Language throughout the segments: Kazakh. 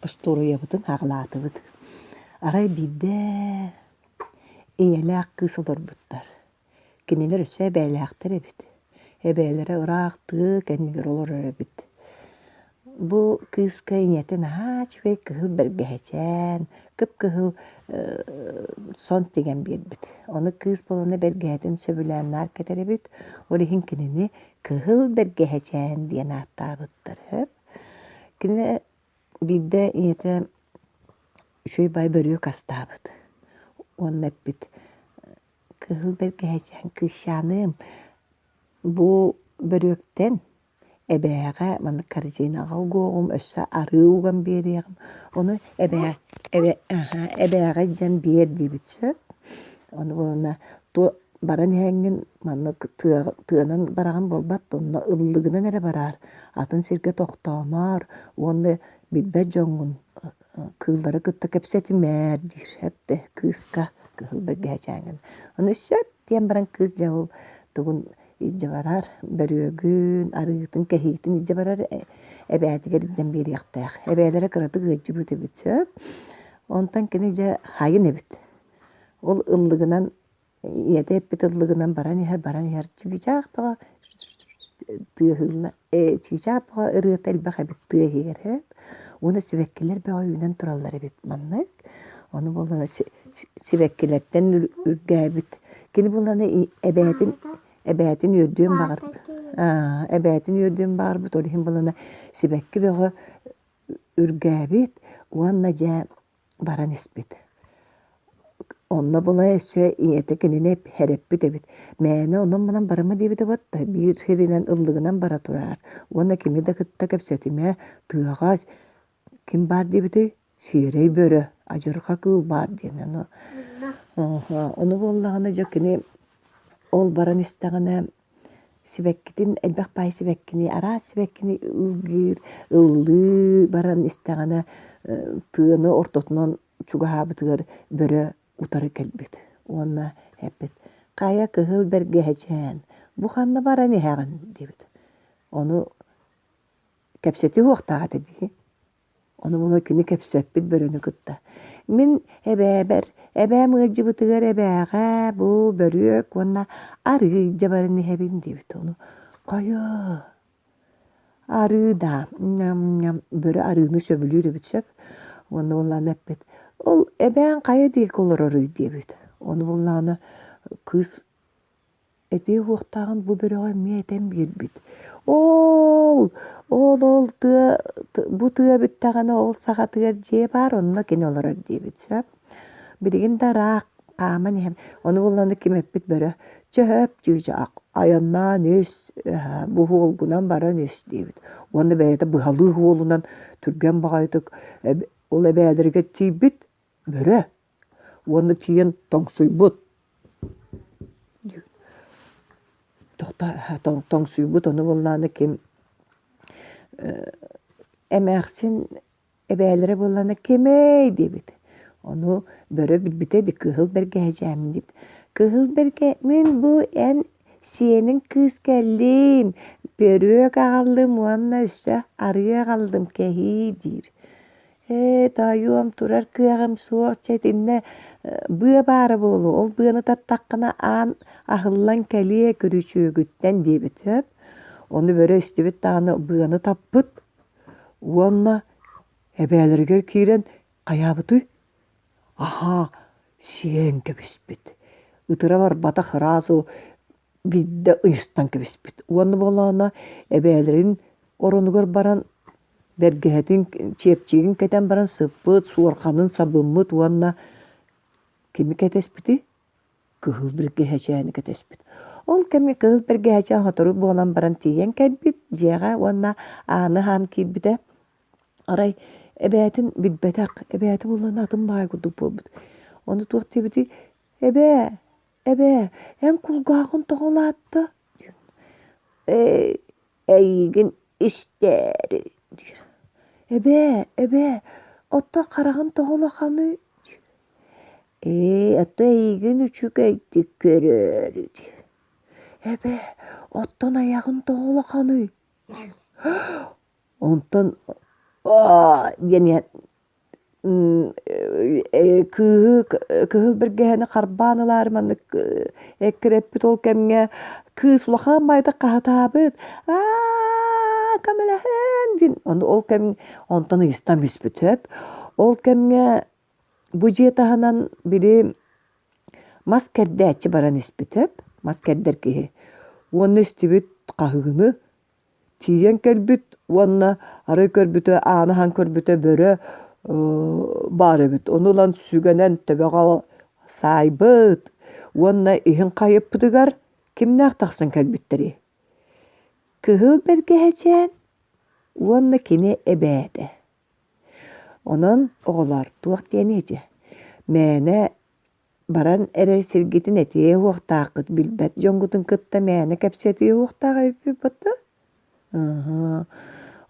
Осторуябытын ағылатыбыт. Арай бидде иеләк кыз олорбуттар. Кинилер өссө эбәйләктер эбит. Эбәйләре ыраакты кәннигер олор эбит. Бу кыз кайнетін ачбай кыһыл бәргәһәчән, кып кыһыл сон теген бирбит. Оны кыз боланы бәргәһәтин сөбүләннар кетеребит. Олихин кинини кыһыл бәргәһәчән диен аттабыттар. Кине бидде иете шөй бай бөрү кастабыт. Он эппит кыһыл бәргәһәчән кышаным. Бу бөрүктен эбээға маны корзинаға угуғым, өссө арыуган бериғым. Оны эбээға жан бер дебитсө. Оны болана баран әңгін маны тыанан бараған болбат, онна ыллыгынан әрі барар. Атын сирге тоқтамар, оны билбәт жоңғын кыллары кытта кепсети мэр дир. Әпті кыска кыл бәргәчәңгін. Оны сөп тиен баран кыз жауыл туғын ижі барар, бөрүгүн, арыытын, кәхийтін ижі барар, әбәтігер ижен берияқтақ. Әбәлері қыраты ғыджы бұты бүтсөп, онтан кені ижі хайын әбіт. Ол ыллығынан, ете әппет ыллығынан баран ехер, чигичақ баға, ырыат әлбақ әбіт тыахер. Оны сивәккелер баға үйінен тұралар әбіт маннық. Оны болана сивәккелерден үргәбіт. Кені болана Эбәтин үрдүн бағар. Эбәтин үрдүн бағар бұт. Олихин болана сибәкки бөғі үргәбит. Уанна жа баран іспит. Онна бола өсө иеті кеніне хәреппит әбит. Мәне онын манан барама дейбіті батта. Bir херинен ыллығынан бара турар. Уанна кеми да кытта кәпсетіме тыағаш. Кем бар дейбіті? Сирей бөрі. Ажырға кыл бар дейін. Оны болағына жа кені ол баран истағына сибәккетін, әлбәқ бай сибәккіні, ара сибәккіні ыллы баран истағына тыыны ортотынан чугаға бұтығыр бөрі утары кәлбет. Онна әппет. Қая кығыл бәргәхәчән. Бұханна баран әғін дебет. Оны кәпсеті оқтаға деді. Оны бұла кені кәпсәппет бөріні күтті. Мен әбәм ғылжы бұтығыр әбәға бұ бөрік, онна ары жабарыны әбін дебет. Оны қайы ары да, бөрі арыны сөбілер өбіт сөп. Оны болан әппет. Ол әбән қайы дейк олар орый дебет. Оны боланы кыз әте оқтағын бұ бөріға мәтен бербет. Бұл тыа бүттағаны ол сағатығыр же бар, онына кен олар дебет сөп. Бірген дарақ қаман ем. Оны боланы кем әппет бәрі чөп жүйжақ. Аяннан өс, бұғы олғынан баран өс дебет. Оны бәйді бұғалығы олынан түрген бағайдық. Ол әбәлерге түйбет бәрі. Оны түйен тоңсуй бұд. Тоңсуй бұд. Оны боланы кем әмәқсін әбәлері боланы кемей дебет. Onu böyle bitbite de kıhıl bergeheceğim deyip. Kıhıl berge, men bu en senin kız geldim. Börüye kaldım, onunla üstü arıya kaldım kehi dir. Dayıyorum turar kıyağım soğuk çetinle bığı barı bolu. Ol bığını tattaqına an ahıllan keliye görüşüyor gütten deyip. Onu böyle üstü bit dağını bığını tappıt. Onunla ebeleri gör kiren kayabıtı. Aha, sen kebisbit. Itıra var bata xırazı bidde ıystan kebisbit. Onu bolana ebelerin orunugur baran bergehetin çepçigin keten baran sıppıt, suarkanın sabımmıt. Onu kimi ketespiti? Kıhıl bergeheceğini ketespit. Ol kimi kıhıl bergeheceğini hatırı bolan baran tiyen kebit. Jega onu anı han kibide. Aray Ebetin bilbetak, ebeti bulan atın bay kudup olbut. Onu tuğut debiti, ebe, en kulgağın toğulattı. Eygin isteri, ebe, otta karağın toğulakanı. Otta eygin üçük eydik görür. Ebe, ottan ayağın toğulakanı. Ondan yani кыһыл биргэһэни харбаанылар маннык эккиреппит ол кэмҥэ кыыс улахан байда хаһатаабыт камэлэһэн дин ол кэм онтон ыыстан бүспүтөп ол кэмҥэ бу дьиэтаһынан били мас кэрдээччи баран испүтөп мас кэрдэр киһи уонна истибит хаһыгыны тиийэн кэлбит уонна арый көрбүтө аанаһан көрбүтө бөрө баарыбыт онулан сүгэнэн төбөҕө саайбыт уонна иһин хайыппытыгар кимнээх тахсан кэлбиттери кыһыл бэргэһэчээн уонна кини эбээдэ онон оҕолор туох тиэниичи мээнэ баран эрэр сиргитин этиэ уохтааххыт билбэт дьоҥҥутун кытта мээнэ кэпсэтии уохтаах эбиппиппатта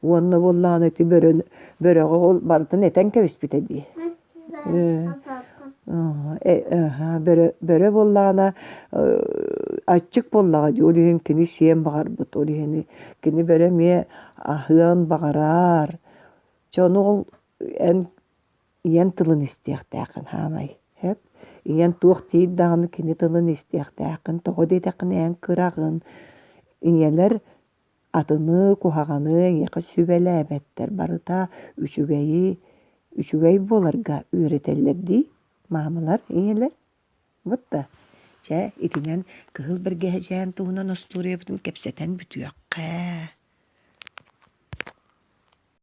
уонна буллаан эти бөрөҕө ол бартын этэн кэбиспит эдии бөрө буллаана аччык буллаҕа дии ол иһин кини сиэн баҕарбыт ол иһини кини бөрө миэ аһыан баҕараар дьону ол ийэн тылын истиэхтээххин хаамай ийэн туох тиир даҕаны кини тылын истиэхтээххин тоҕо диэтэххин ээн кыраҕын ийэлэр атыны куһаҕаны эҥиэхэ сүбэлээбэттэр барыта үчүгэй буоларга үөрэтэллэр дии маамалар ийэлэр бутта чэ итинэн кыһыл бэргэһэжээн туһунан остуурыйабытын кэпсэтэн бүтүөккэ